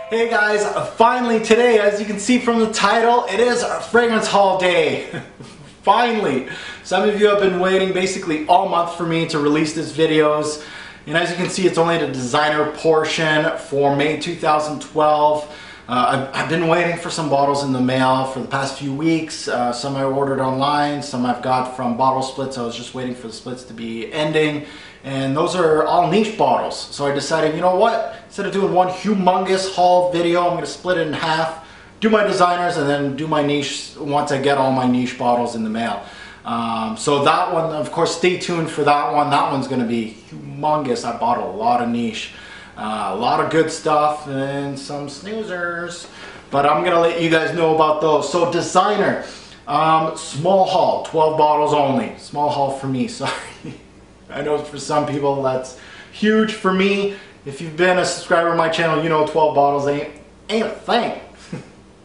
Hey guys, finally today, as you can see from the title, it is our fragrance haul day. Finally! Some of you have been waiting basically all month for me to release these videos. And as you can see, it's only the designer portion for May 2012. I've been waiting for some bottles in the mail for the past few weeks. Some I ordered online, some I've got from bottle splits. I was just waiting for the splits to be ending. And those are all niche bottles. So I decided, you know what? Instead of doing one humongous haul video, I'm going to split it in half, do my designers, and then do my niche once I get all my niche bottles in the mail. So that one, of course, stay tuned for that one. That one's going to be humongous. I bought a lot of niche. A lot of good stuff and some snoozers, but I'm gonna let you guys know about those. So designer, small haul, 12 bottles only. Small haul for me, sorry. I know for some people that's huge. For me, if you've been a subscriber to my channel, you know 12 bottles ain't a thing,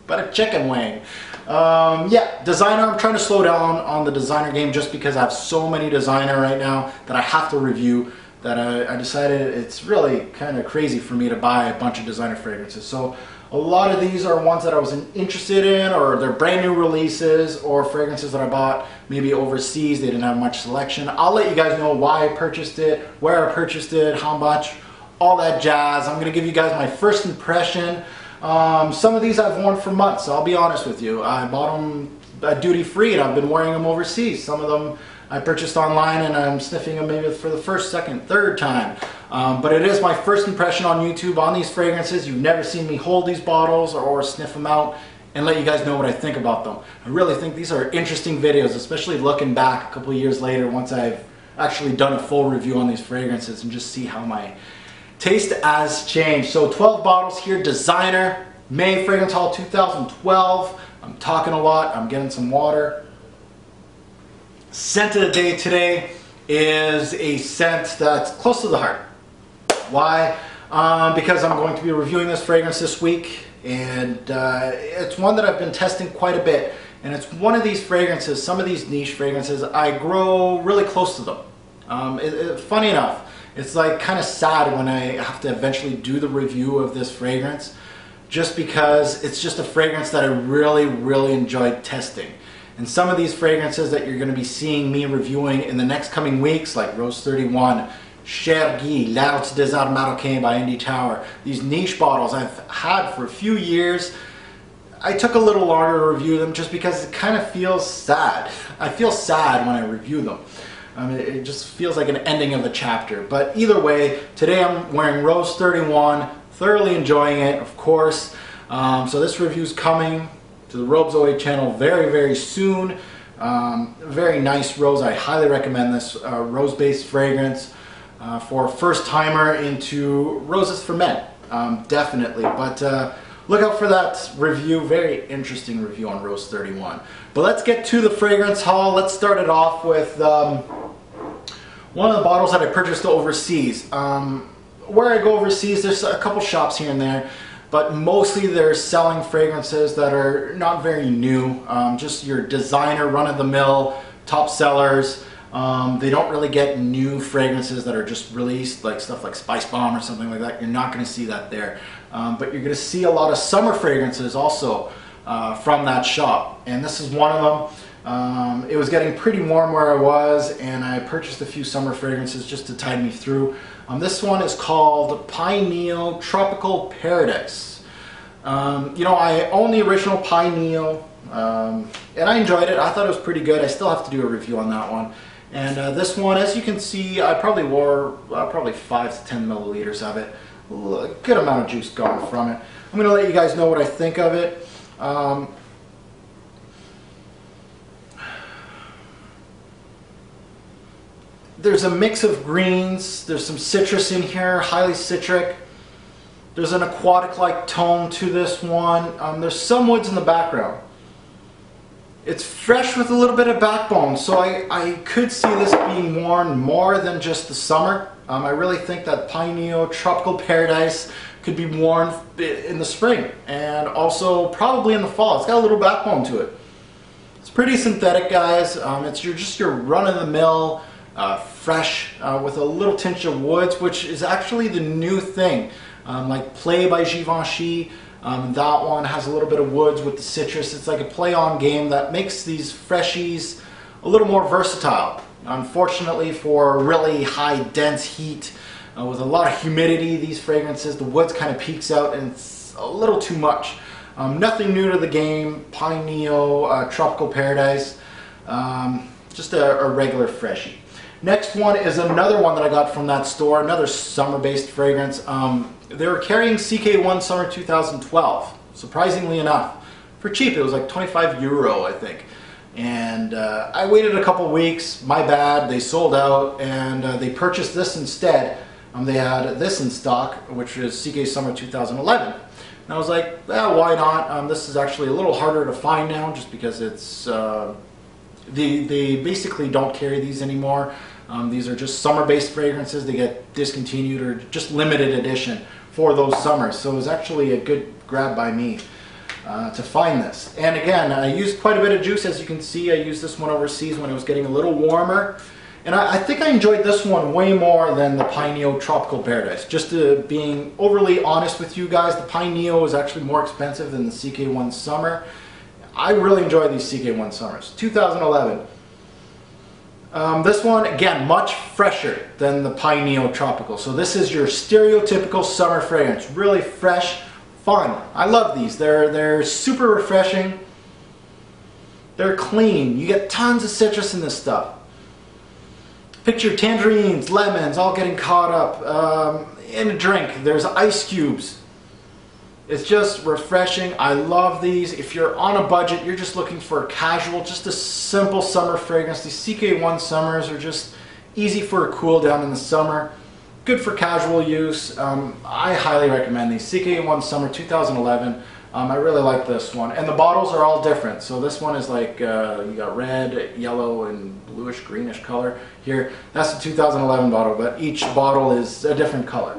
but a chicken wing. Yeah, designer, I'm trying to slow down on the designer game just because I have so many designer right now that I have to review, that I decided it's really kind of crazy for me to buy a bunch of designer fragrances. So a lot of these are ones that I was interested in, or they're brand new releases, or fragrances that I bought maybe overseas. They didn't have much selection. I'll let you guys know why I purchased it, where I purchased it, how much, all that jazz. I'm gonna give you guys my first impression. Some of these I've worn for months, so I'll be honest with you. I bought them at duty free and I've been wearing them overseas. Some of them I purchased online and I'm sniffing them maybe for the first, second, third time. But it is my first impression on YouTube on these fragrances. You've never seen me hold these bottles or sniff them out and let you guys know what I think about them. I really think these are interesting videos, especially looking back a couple of years later once I've actually done a full review on these fragrances and just see how my taste has changed. So 12 bottles here, designer, May Fragrance Haul 2012. I'm talking a lot, I'm getting some water. Scent of the day today is a scent that's close to the heart. Why? Because I'm going to be reviewing this fragrance this week, and it's one that I've been testing quite a bit, and it's one of these fragrances, some of these niche fragrances, I grow really close to them. Funny enough, it's like kind of sad when I have to eventually do the review of this fragrance, just because it's just a fragrance that I really enjoyed testing. And some of these fragrances that you're going to be seeing me reviewing in the next coming weeks, like Rose 31, Cher Guy, L'Art des Arts Marocains by Indy Tower, these niche bottles I've had for a few years. I took a little longer to review them just because it kind of feels sad. I feel sad when I review them. It just feels like an ending of a chapter. But either way, today I'm wearing Rose 31, thoroughly enjoying it, of course. So this review's coming to the Robes Away channel very soon. Very nice rose. I highly recommend this rose-based fragrance for a first timer into roses for men. Definitely. But look out for that review. Very interesting review on Rose 31. But let's get to the fragrance haul. Let's start it off with one of the bottles that I purchased overseas. Where I go overseas, there's a couple shops here and there, but mostly they're selling fragrances that are not very new, just your designer, run-of-the-mill, top sellers. They don't really get new fragrances that are just released, like stuff like Spice Bomb or something like that. You're not going to see that there. But you're going to see a lot of summer fragrances also from that shop. And this is one of them. It was getting pretty warm where I was, and I purchased a few summer fragrances just to tide me through. This one is called Pineal Tropical Paradise. You know, I own the original Pineal, and I enjoyed it. I thought it was pretty good. I still have to do a review on that one. And this one, as you can see, I probably wore probably 5 to 10 milliliters of it. A good amount of juice going from it. I'm going to let you guys know what I think of it. There's a mix of greens, there's some citrus in here, highly citric. There's an aquatic-like tone to this one. There's some woods in the background. It's fresh with a little bit of backbone, so I could see this being worn more than just the summer. I really think that Pineal Tropical Paradise could be worn in the spring and also probably in the fall. It's got a little backbone to it. It's pretty synthetic, guys. It's just your run-of-the-mill, fresh with a little tinge of woods, which is actually the new thing. like Play by Givenchy. That one has a little bit of woods with the citrus. It's like a play-on game that makes these freshies a little more versatile. Unfortunately, for really high dense heat with a lot of humidity, these fragrances, the woods kind of peaks out and it's a little too much. Nothing new to the game. Pine Neo, Tropical Paradise, just a regular freshie. Next one is another one that I got from that store, another summer-based fragrance. They were carrying CK1 Summer 2012, surprisingly enough, for cheap. It was like 25 euro, I think. And I waited a couple weeks, my bad, they sold out, and they purchased this instead. They had this in stock, which is CK Summer 2011. And I was like, well, why not? This is actually a little harder to find now, just because it's, they basically don't carry these anymore. These are just summer-based fragrances. They get discontinued or just limited edition for those summers. So it was actually a good grab by me to find this. And again, I used quite a bit of juice. As you can see, I used this one overseas when it was getting a little warmer. And I think I enjoyed this one way more than the Pine Neo Tropical Paradise. Just being overly honest with you guys, the Pine Neo is actually more expensive than the CK1 Summer. I really enjoy these CK1 Summers. 2011. This one, again, much fresher than the Pine Neo Tropical. So this is your stereotypical summer fragrance. Really fresh, fun. I love these. They're super refreshing. They're clean. You get tons of citrus in this stuff. Picture tangerines, lemons, all getting caught up in a drink. There's ice cubes. It's just refreshing. I love these. If you're on a budget, you're just looking for a casual, just a simple summer fragrance. These CK1 Summers are just easy for a cool down in the summer. Good for casual use. I highly recommend these. CK1 Summer 2011. I really like this one. And the bottles are all different. So this one is like, you got red, yellow, and bluish, greenish color here. That's the 2011 bottle, but each bottle is a different color.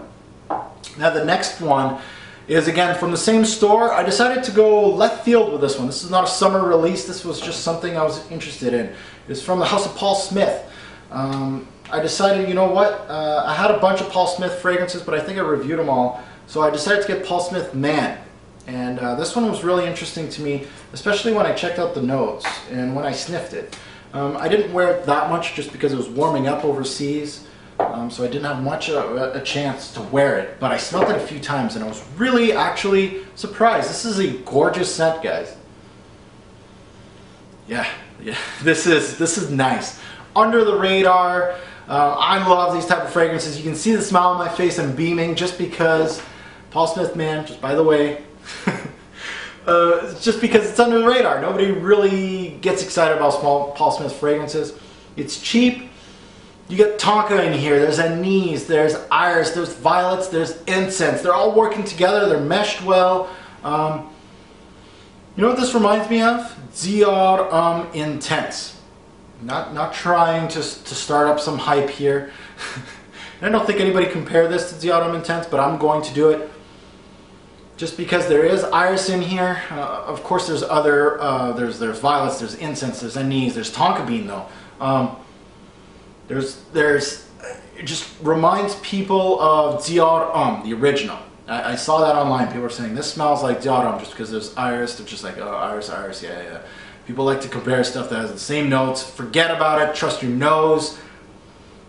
Now the next one is again from the same store. I decided to go left field with this one. This is not a summer release. This was just something I was interested in. It's from the house of Paul Smith. I decided, you know what, I had a bunch of Paul Smith fragrances, but I think I reviewed them all. So I decided to get Paul Smith Man. And this one was really interesting to me, especially when I checked out the notes and when I sniffed it. I didn't wear it that much just because it was warming up overseas. So I didn't have much a chance to wear it, but I smelled it a few times and I was really actually surprised. This is a gorgeous scent, guys. Yeah, this is nice. Under the radar. I love these type of fragrances. You can see the smile on my face. I'm beaming just because Paul Smith Man, just by the way, just because it's under the radar. Nobody really gets excited about Paul Smith fragrances. It's cheap. You get tonka in here, there's anise, there's iris, there's violets, there's incense. They're all working together, they're meshed well. You know what this reminds me of? Ziar Intense. Not trying to start up some hype here. I don't think anybody compared this to Ziar Intense, but I'm going to do it. Just because there is iris in here. Of course there's other, there's violets, there's incense, there's anise, there's tonka bean though. It just reminds people of Ziar the original. I saw that online. People were saying this smells like Ziar just because there's iris. They're just like, oh, iris, yeah. People like to compare stuff that has the same notes. Forget about it. Trust your nose.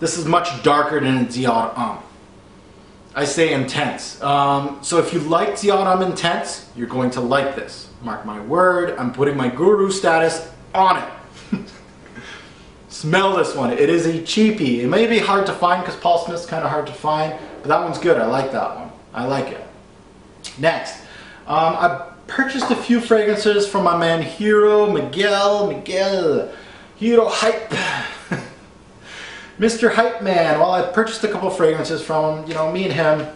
This is much darker than Ziar I say intense. So if you like Ziar Intense, you're going to like this. Mark my word. I'm putting my guru status on it. Smell this one. It is a cheapie. It may be hard to find because Paul Smith's kind of hard to find, but that one's good. I like that one. I like it. Next, I purchased a few fragrances from my man Miguel Hero Hype. Mr. Hype Man. Well, I purchased a couple fragrances from him. You know, me and him,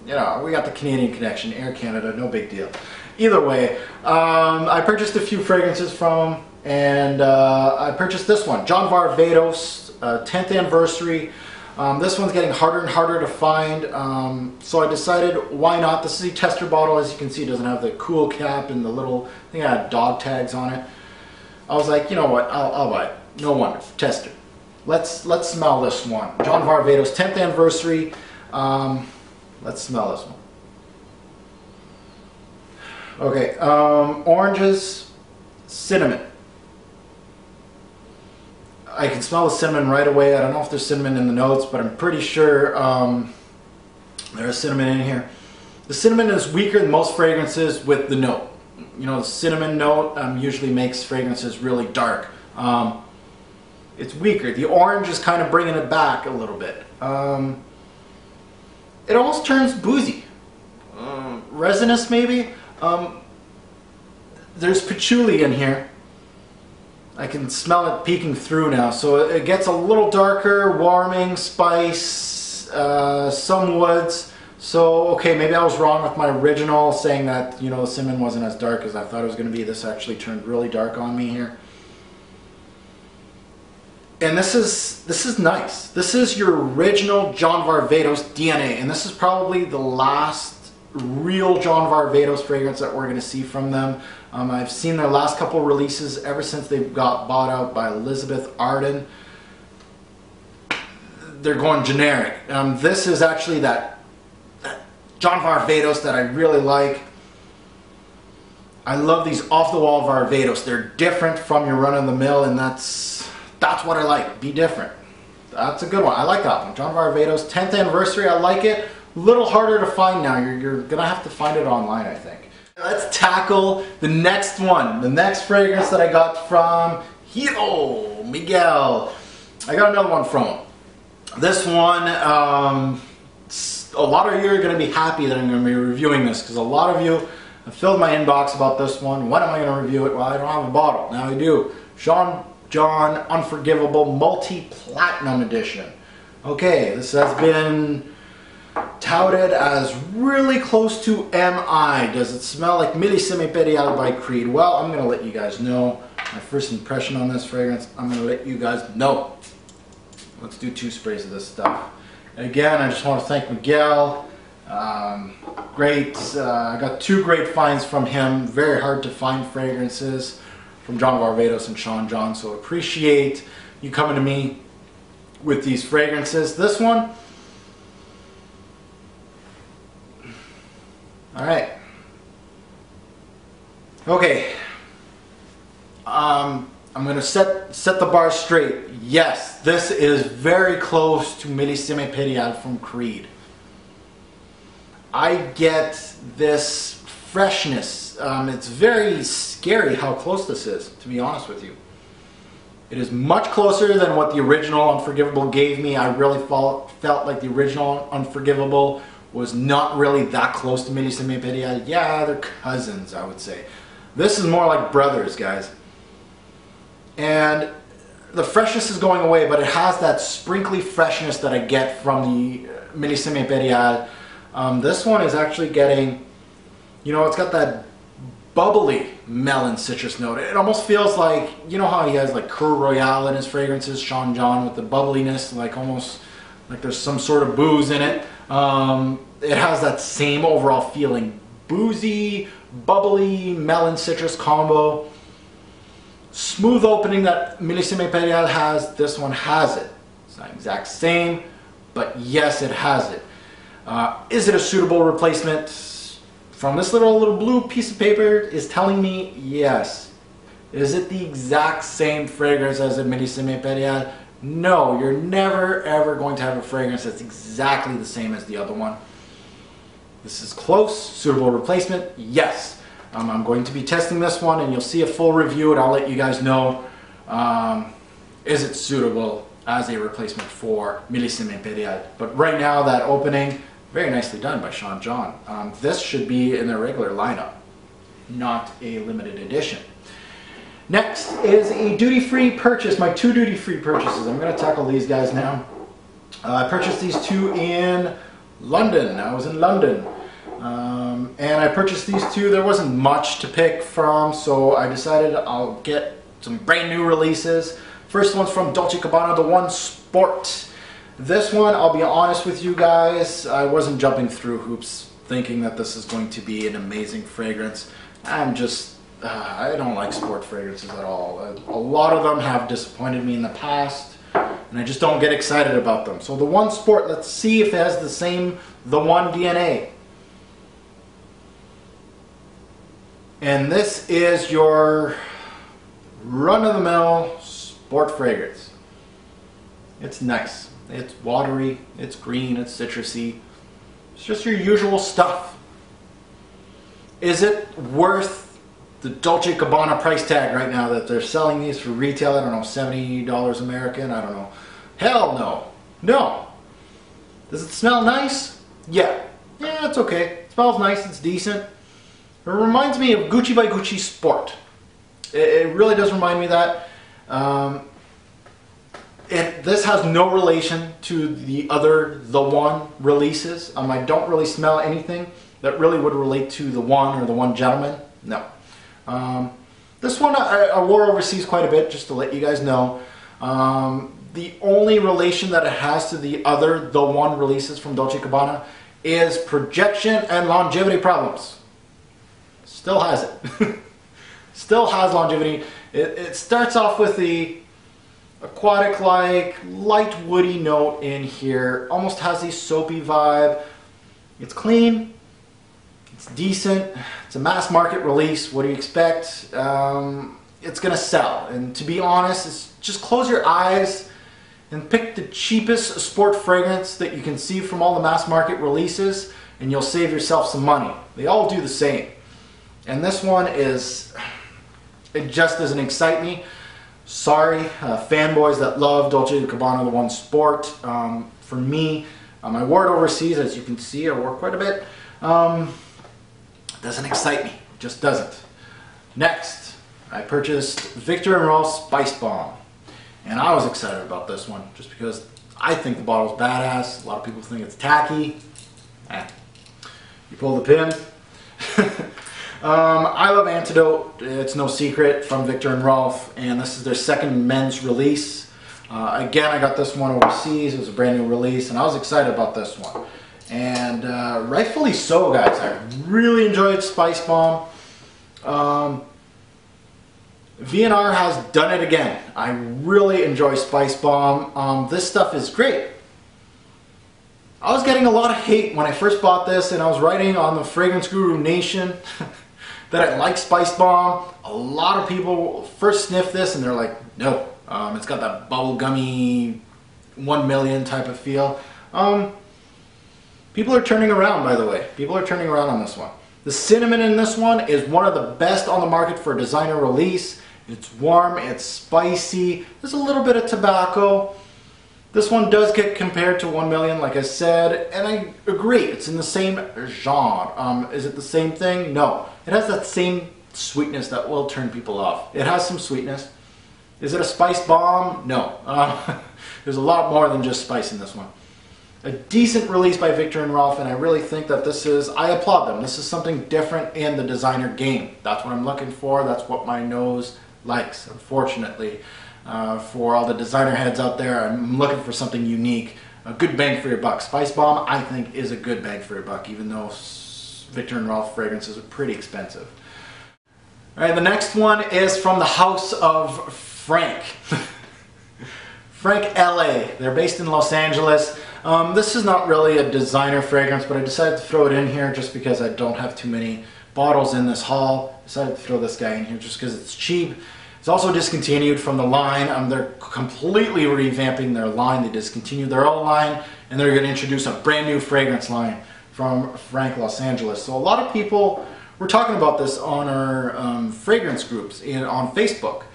you know, we got the Canadian connection, Air Canada, no big deal. Either way, I purchased a few fragrances from him. And I purchased this one, John Varvatos, 10th anniversary. This one's getting harder and harder to find, so I decided why not. This is a tester bottle. As you can see, it doesn't have the cool cap and the little, I think I had dog tags on it. I was like, you know what, I'll buy it. No wonder, tester. Let's smell this one. John Varvatos, 10th anniversary. Let's smell this one. Okay, oranges, cinnamon. I can smell the cinnamon right away. I don't know if there's cinnamon in the notes, but I'm pretty sure there's cinnamon in here. The cinnamon is weaker than most fragrances with the note. You know, the cinnamon note usually makes fragrances really dark. It's weaker. The orange is kind of bringing it back a little bit. It almost turns boozy. Resinous maybe. There's patchouli in here. I can smell it peeking through now. So it gets a little darker, warming, spice, some woods. So, okay, maybe I was wrong with my original saying that, you know, the cinnamon wasn't as dark as I thought it was going to be. This actually turned really dark on me here. And this is nice. This is your original John Varvatos DNA, and this is probably the last real John Varvatos fragrance that we're going to see from them. I've seen their last couple releases ever since they got bought out by Elizabeth Arden. They're going generic. This is actually that John Varvatos that I really like. I love these off-the-wall Varvatos. They're different from your run-of-the-mill, and that's what I like. Be different. That's a good one. I like that one. John Varvatos, 10th anniversary. I like it. A little harder to find now. You're gonna have to find it online, I think. Let's tackle the next one. The next fragrance that I got from Hiro Miguel. I got another one from him. This one, a lot of you are gonna be happy that I'm gonna be reviewing this, because a lot of you have filled my inbox about this one. When am I gonna review it? Well, I don't have a bottle. Now I do. Sean John Unforgivable Multi-Platinum Edition. Okay, this has been touted as really close to MI. Does it smell like Millésime Impériale by Creed? Well, I'm going to let you guys know. My first impression on this fragrance, I'm going to let you guys know. Let's do 2 sprays of this stuff. Again, I just want to thank Miguel. Great. I got 2 great finds from him. Very hard to find fragrances from John Varvatos and Sean John, so appreciate you coming to me with these fragrances. This one, all right. Okay, I'm gonna set the bar straight. Yes, this is very close to Millésime Impériale from Creed. I get this freshness. It's very scary how close this is, to be honest with you. It is much closer than what the original Unforgivable gave me. I really felt like the original Unforgivable was not really that close to Millésime Impériale. Yeah, they're cousins, I would say. This is more like brothers, guys. And the freshness is going away, but it has that sprinkly freshness that I get from the Millésime Impériale. This one is actually getting, you know, it's got that bubbly melon citrus note. It almost feels like, you know how he has like Coeur Royale in his fragrances, Sean John, with the bubbliness, like almost like there's some sort of booze in it. It has that same overall feeling. Boozy, bubbly, melon citrus combo. Smooth opening that Millésime Impériale has, this one has it. It's not exact same, but yes, it has it. Is it a suitable replacement? From this little blue piece of paper is telling me yes. Is it the exact same fragrance as a Millésime Impériale? No, you're never ever going to have a fragrance that's exactly the same as the other one. This is close, suitable replacement, yes. I'm going to be testing this one and you'll see a full review and I'll let you guys know is it suitable as a replacement for Millésime Impériale. But right now that opening, very nicely done by Sean John. This should be in their regular lineup, not a limited edition. Next is a duty-free purchase, my 2 duty-free purchases. I'm going to tackle these guys now. I purchased these 2 in London. I was in London. And I purchased these 2. There wasn't much to pick from, so I decided I'll get some brand new releases. First one's from Dolce & Gabbana, the One Sport. This one, I'll be honest with you guys, I wasn't jumping through hoops thinking that this is going to be an amazing fragrance. I'm just, I don't like sport fragrances at all. A lot of them have disappointed me in the past, and I just don't get excited about them. So the One Sport, let's see if it has the same The One DNA. And this is your run-of-the-mill sport fragrance. It's nice. It's watery, it's green, it's citrusy. It's just your usual stuff. Is it worth the Dolce & Gabbana price tag right now that they're selling these for retail? I don't know, $70 American? I don't know. Hell no. No. Does it smell nice? Yeah. Yeah, it's okay. It smells nice, it's decent. It reminds me of Gucci by Gucci Sport. It really does remind me of that. This has no relation to the other The One releases. I don't really smell anything that really would relate to The One or The One Gentleman. No. This one I wore overseas quite a bit, just to let you guys know. The only relation that it has to the other The One releases from Dolce & Gabbana is projection and longevity problems. Still has it. Still has longevity. It starts off with the aquatic-like, light woody note in here. Almost has a soapy vibe. It's clean. It's decent. It's a mass market release. What do you expect? It's going to sell. And to be honest, it's just close your eyes and pick the cheapest sport fragrance that you can see from all the mass market releases, and you'll save yourself some money. They all do the same. And this one is, it just doesn't excite me. Sorry, fanboys that love Dolce & Gabbana The One Sport. For me, I wore it overseas, as you can see. I wore quite a bit. Doesn't excite me. It just doesn't. Next, I purchased Viktor & Rolf Spice Bomb. And I was excited about this one, just because I think the bottle's badass. A lot of people think it's tacky. You pull the pin. I love Antidote. It's no secret, from Viktor & Rolf, and this is their second men's release. Again, I got this one overseas. It was a brand new release, and I was excited about this one. And rightfully so, guys. I really enjoyed Spice Bomb. V&R has done it again. I really enjoy Spice Bomb. This stuff is great. I was getting a lot of hate when I first bought this, and I was writing on the Fragrance Guru Nation that I like Spice Bomb. A lot of people first sniff this and they're like, no, it's got that bubblegummy 1 million type of feel. People are turning around, by the way. People are turning around on this one. The cinnamon in this one is one of the best on the market for a designer release. It's warm, it's spicy, there's a little bit of tobacco. This one does get compared to 1 million, like I said, and I agree, it's in the same genre. Is it the same thing? No. It has that same sweetness that will turn people off. It has some sweetness. Is it a spice bomb? No. There's a lot more than just spice in this one. A decent release by Viktor & Rolf, and I really think that this is, I applaud them. This is something different in the designer game. That's what I'm looking for. That's what my nose likes, unfortunately. For all the designer heads out there, I'm looking for something unique. A good bang for your buck. Spice Bomb, I think, is a good bang for your buck, even though Viktor & Rolf fragrances are pretty expensive. Alright, the next one is from the house of Frank. Frank LA. They're based in Los Angeles. This is not really a designer fragrance, but I decided to throw it in here just because I don't have too many bottles in this haul. Decided to throw this guy in here just because it's cheap. It's also discontinued from the line. They're completely revamping their line. They discontinued their old line, and they're going to introduce a brand new fragrance line from Frank Los Angeles. So a lot of people were talking about this on our fragrance groups on Facebook.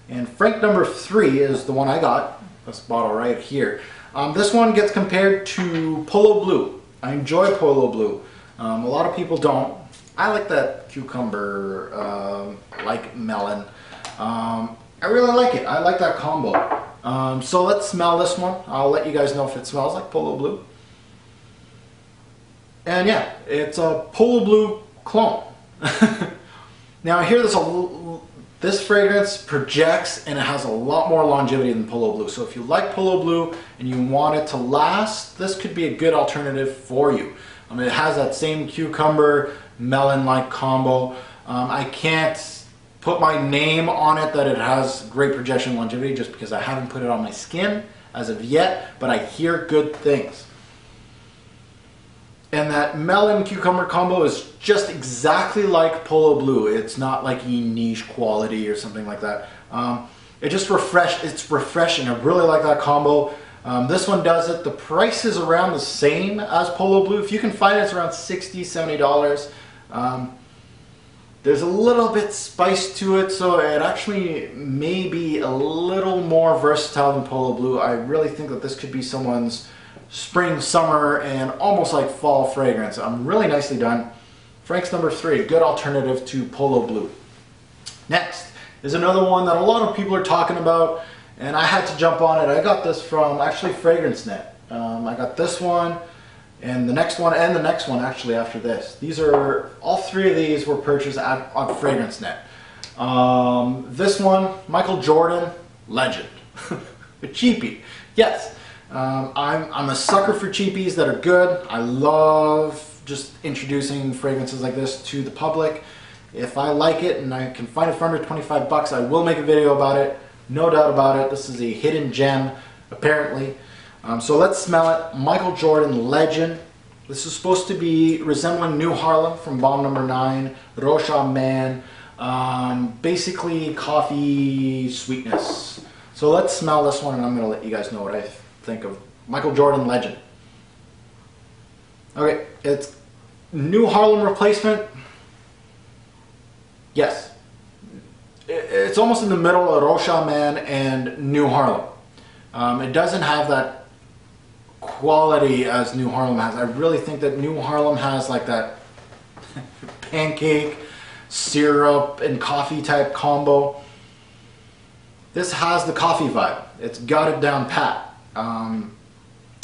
And Frank number 3 is the one I got. This bottle right here. This one gets compared to Polo Blue. I enjoy Polo Blue. A lot of people don't. I like that cucumber, like melon. I really like it. I like that combo. So let's smell this one. I'll let you guys know if it smells like Polo Blue. And yeah, it's a Polo Blue clone. Now I hear this fragrance projects and it has a lot more longevity than Polo Blue. So if you like Polo Blue and you want it to last, this could be a good alternative for you. It has that same cucumber melon-like combo. I can't put my name on it that it has great projection longevity just because I haven't put it on my skin as of yet, but I hear good things. And that melon cucumber combo is just exactly like Polo Blue. It's not like a niche quality or something like that. It's refreshing. I really like that combo. This one does it. The price is around the same as Polo Blue. If you can find it, it's around $60, $70. There's a little bit spice to it, so it actually may be a little more versatile than Polo Blue. I really think that this could be someone's spring, summer, and almost like fall fragrance. Really nicely done. Frank's number 3, good alternative to Polo Blue. Next is another one that a lot of people are talking about, and I had to jump on it. I got this from actually FragranceNet. I got this one, and the next one, and the next one actually after this. These are, all 3 of these were purchased on FragranceNet. This one, Michael Jordan, legend. A cheapie, yes. I'm a sucker for cheapies that are good. I love just introducing fragrances like this to the public. If I like it and I can find it for under 25 bucks, I will make a video about it. No doubt about it. This is a hidden gem, apparently. So let's smell it. Michael Jordan, Legend. This is supposed to be resembling New Harlem from Bomb Number 9, Rocha Man. Basically coffee sweetness. So let's smell this one and I'm going to let you guys know what I think of Michael Jordan, Legend. Okay, it's New Harlem replacement. Yes. It's almost in the middle of Rocha Man and New Harlem. It doesn't have that quality as New Harlem has. I really think that New Harlem has like that pancake, syrup, and coffee type combo. This has the coffee vibe. It's got it down pat.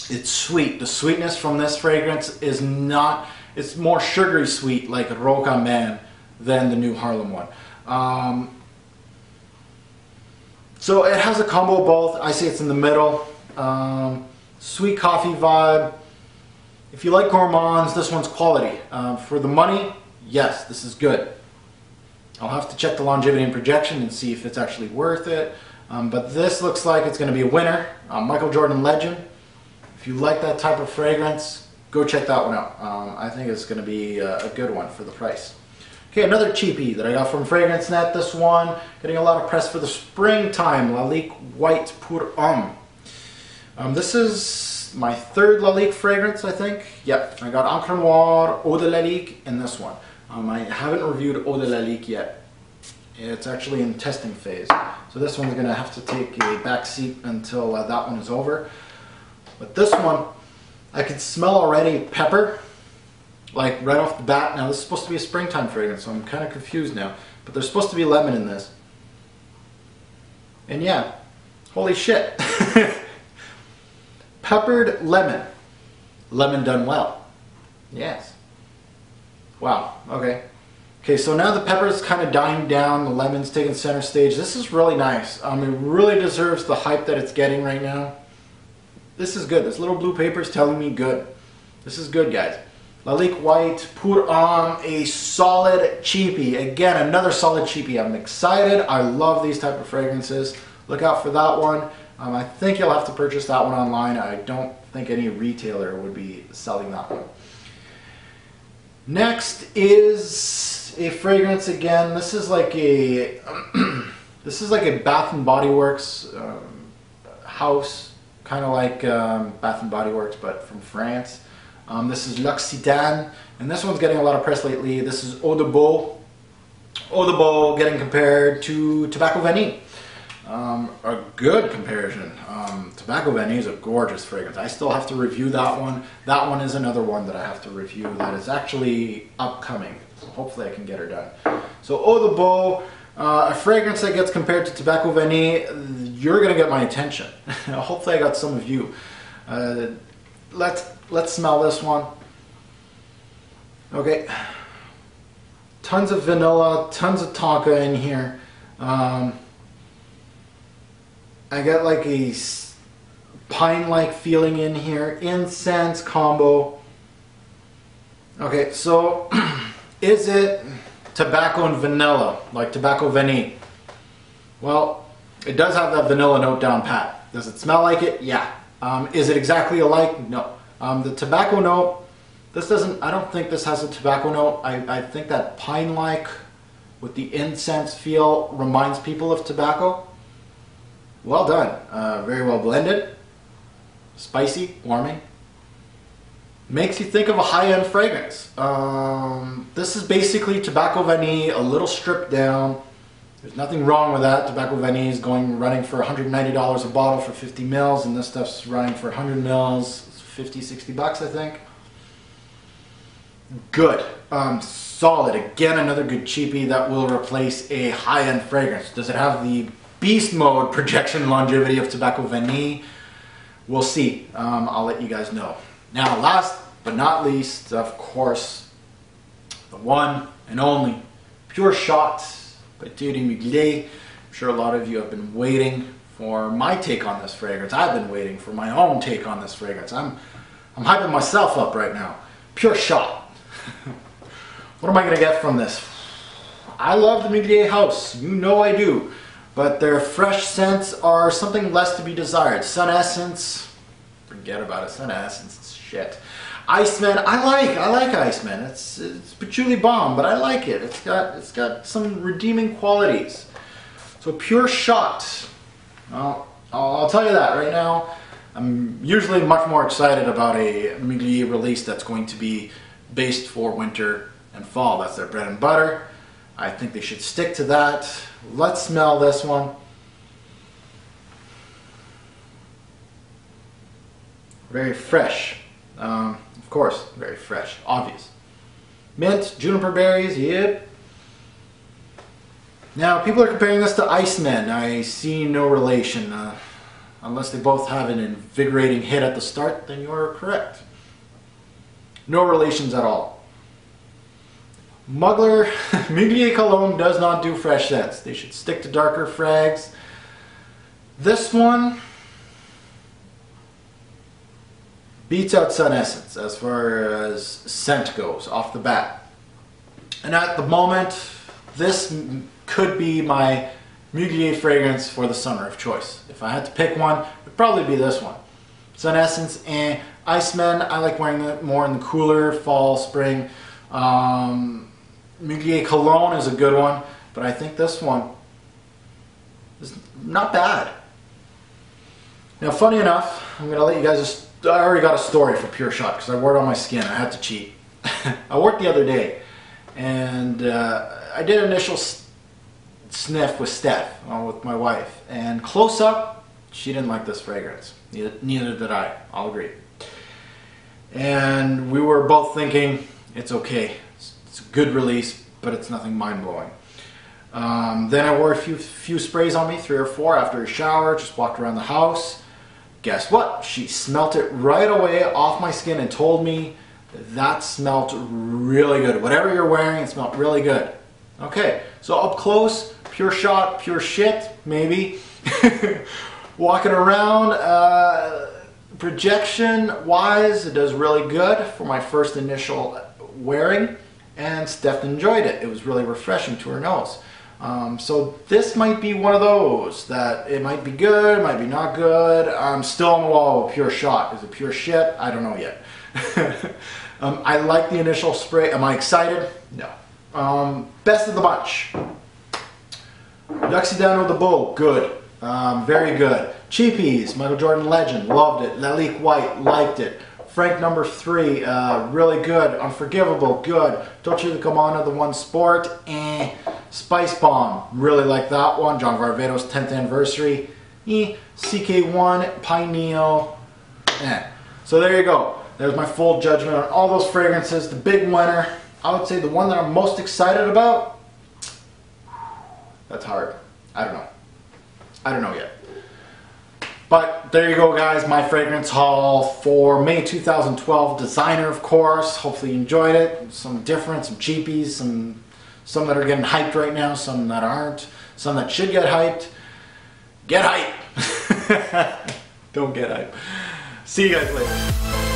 It's sweet. The sweetness from this fragrance is not, it's more sugary sweet like Rocha Man than the New Harlem one. So it has a combo of both. I say it's in the middle. Sweet coffee vibe. If you like gourmands, this one's quality. For the money, yes, this is good. I'll have to check the longevity and projection and see if it's actually worth it. But this looks like it's going to be a winner. Michael Jordan, Legend. If you like that type of fragrance, go check that one out. I think it's going to be a good one for the price. Okay, another cheapie that I got from FragranceNet. This one, getting a lot of press for the springtime. Lalique White Pour Homme. This is my 3rd Lalique fragrance, I think. Yep, I got Encre Noire, Eau de Lalique, and this one. I haven't reviewed Eau de Lalique yet. It's actually in testing phase. So this one's going to have to take a back seat until that one is over. But this one, I can smell already pepper. Like right off the bat. Now this is supposed to be a springtime fragrance, so I'm kind of confused now. But there's supposed to be lemon in this. And yeah, holy shit. Peppered lemon. Lemon done well. Yes. Wow, okay. Okay, so now the pepper's kind of dying down, the lemon's taking center stage. This is really nice. It really deserves the hype that it's getting right now. This is good. This little blue paper is telling me good. This is good, guys. Lalique White Pour Homme, a solid cheapie. Again, another solid cheapie. I'm excited. I love these type of fragrances. Look out for that one. I think you'll have to purchase that one online. I don't think any retailer would be selling that one. Next is a fragrance again. This is like a this is like a Bath and Body Works house, kind of like Bath and Body Works, but from France. This is L'Occitane, and this one's getting a lot of press lately. This is Eau de Beau. Eau de Beau getting compared to Tobacco Vanille. A good comparison. Tobacco Vanille is a gorgeous fragrance. I still have to review that one. That one is another one that I have to review that is actually upcoming. So hopefully I can get her done. So Eau de Beau, a fragrance that gets compared to Tobacco Vanille, you're going to get my attention. Hopefully I got some of you. Let's smell this one. Okay. Tons of vanilla, tons of tonka in here. I got like a pine-like feeling in here. Incense combo. Okay, so is it tobacco and vanilla, like Tobacco Vanille? Well, it does have that vanilla note down pat. Does it smell like it? Yeah. Is it exactly alike? No. The tobacco note This doesn't, I don't think this has a tobacco note. I think that pine-like with the incense feel reminds people of tobacco. Well done. Very well blended. Spicy, warming. Makes you think of a high-end fragrance. This is basically tobacco vanille, a little stripped down. There's nothing wrong with that. Tobacco vanille is running for $190 a bottle for 50 mils, and this stuff's running for 100 mils, 50, 60 bucks, I think. Good. Solid. Again, another good cheapie that will replace a high-end fragrance. Does it have the beast mode projection longevity of tobacco vanille? We'll see. I'll let you guys know. Now, last but not least, of course, the one and only Pure Shot by Thierry Mugler. I'm sure a lot of you have been waiting for my take on this fragrance. I've been waiting for my own take on this fragrance. I'm hyping myself up right now. Pure Shot. What am I going to get from this? I love the Mugler house. You know I do. But their fresh scents are something less to be desired. Sun Essence, forget about it. Sun Essence is shit. Iceman, I like Iceman. It's patchouli bomb, but I like it. It's got some redeeming qualities. So Pure Shot. Well, I'll tell you that right now. I'm usually much more excited about a Mugler release that's going to be based for winter and fall. That's their bread and butter. I think they should stick to that. Let's smell this one. Very fresh. Of course, very fresh. Obvious. Mint, juniper berries, yep. Now, people are comparing this to Iceman. I see no relation. Unless they both have an invigorating hit at the start, then you are correct. No relations at all. Mugler Cologne does not do fresh scents. They should stick to darker frags. This one beats out Sun Essence as far as scent goes off the bat. And at the moment, this could be my Mugler fragrance for the summer of choice. If I had to pick one, it would probably be this one. Sun Essence and Iceman, I like wearing it more in the cooler fall, spring. Mugler Cologne is a good one, but I think this one is not bad. Now, funny enough, I'm going to let you guys I already got a story for Pure Shot because I wore it on my skin. I had to cheat. I wore it the other day, and I did an initial sniff with Steph, with my wife, and close up, she didn't like this fragrance. Neither did I. I'll agree. And we were both thinking, it's okay. It's a good release, but it's nothing mind-blowing. Then I wore a few sprays on me, 3 or 4 after a shower, just walked around the house. Guess what? She smelt it right away off my skin and told me that smelt really good. Whatever you're wearing, it smelled really good. Okay, so up close, Pure Shot, pure shit, maybe. Walking around, projection-wise, it does really good for my first initial wearing, and Steph enjoyed it. It was really refreshing to her nose. So this might be one of those that it might be good, it might be not good. I'm still on the wall with Pure Shot. Is it pure shit? I don't know yet. I like the initial spray. Am I excited? No. Best of the bunch. D'Occident de Beau, good. Very good. Cheapies, Michael Jordan Legend, loved it. Lalique White, liked it. Frank number 3, really good. Unforgivable, good. Dolce & Gabbana, The One Sport, Spice Bomb, really like that one. John Varvatos' 10th anniversary, CK1, Pineal, So there you go. There's my full judgment on all those fragrances. The big winner, I would say the one that I'm most excited about, that's hard. I don't know. I don't know yet. But there you go, guys, my fragrance haul for May 2012. Designer, of course. Hopefully you enjoyed it. Some different, some cheapies, some that are getting hyped right now, some that aren't, some that should get hyped. Get hyped! Don't get hyped. See you guys later.